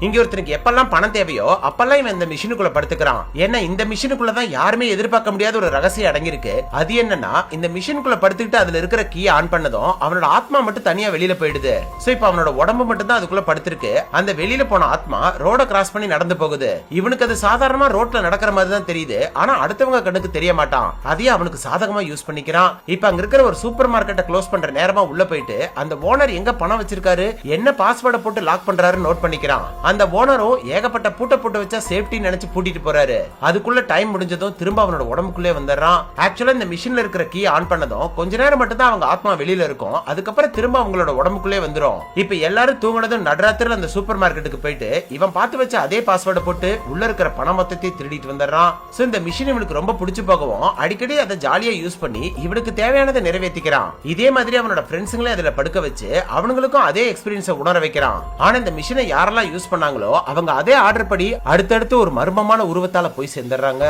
இங்க ஒருத்தனுக்கு எப்பெல்லாம் பணம் தேவையோ அப்பெல்லாம் இவன் இந்த மிஷினுக்குள்ள படுத்துக்கிறான். ஏன்னா இந்த மிஷினுக்குள்ளதான் யாருமே எதிர்பார்க்க முடியாத ஒரு ரகசியம் அடங்கியிருக்கு. அது என்னன்னா, இந்த மிஷினுக்குள்ள படுத்துக்கிட்டு அதுல இருக்கிற கீ ஆன் பண்ணதும் அவனோட ஆத்மா மட்டும் தனியா வெளியில போயிடுது. சோ இப்ப அவனோட உடம்பு மட்டும் தான் அதுக்குள்ள படுத்திருக்கு. அந்த வெளியில போன ஆத்மா ரோட கிராஸ் பண்ணி நடந்து போகுது. இவனுக்கு அது சாதாரணமா ரோட்ல நடக்கிற மாதிரி தான் தெரியுது. ஆனா அடுத்தவங்க கண்ணுக்கு தெரிய மாட்டான். அதையே அவனுக்கு சாதகமா யூஸ் பண்ணிக்கிறான். இப்ப அங்க இருக்கிற ஒரு சூப்பர் மார்க்கெட்டை க்ளோஸ் பண்ற நேரமா உள்ள போயிட்டு அந்த ஓனர் எங்க பணம் வச்சிருக்காரு, என்ன பாஸ்வேர்டை போட்டு லாக் பண்றாரு நோட் பண்ணிக்கிறான். அந்த ஓனரும் ஏகப்பட்ட பூட்ட போட்டு வச்சா சேஃப்டி நினைச்சு பூட்டிட்டு போறாரு. அதுக்குள்ள டைம் முடிஞ்சதும் திரும்ப அவனோட உடம்புக்குள்ளே வந்துடுறான். ஆக்சுவலா இந்த மிஷின்ல இருக்கிற கீ ஆன் பண்ணதும் கொஞ்ச நேரம் மட்டும் தான் அவங்க ஆத்மா வெளியில இருக்கும். அதுக்கப்புறம் திரும்ப அவங்களோட உடம்புக்குள்ளே வந்துரும். இப்ப எல்லாரும் தூங்குனதும் நடுராத்திரில அந்த சூப்பர் மார்க்கெட்டுக்கு போயிட்டு இவன் பார்த்து வச்ச அதே பாஸ்வேர்டை போட்டு உள்ள இருக்கிற பணம் மொத்தத்தை திருடிட்டு வந்துடுறான். சோ இந்த மிஷின் இவனுக்கு ரொம்ப பிடிச்சு போகவும் அடிக்கடி அதை ஜாலியா யூஸ் பண்ணி இவனுக்கு தேவையானதை நிறைவேற்றிக்கிறான். இதே மாதிரி அவனோட ஃப்ரெண்ட்ஸுங்களே அதுல படுக்க வச்சு அவனுங்களுக்கும் அதே எக்ஸ்பீரியன்ஸை உணர வைக்கிறான். ஆனா இந்த மிஷினை யாரெல்லாம் யூஸ் பண்ணாங்களோ அவங்க அதே ஆர்டர் படி அடுத்தடுத்து ஒரு மர்மமான உருவத்தால போய் சேர்ந்துடுறாங்க.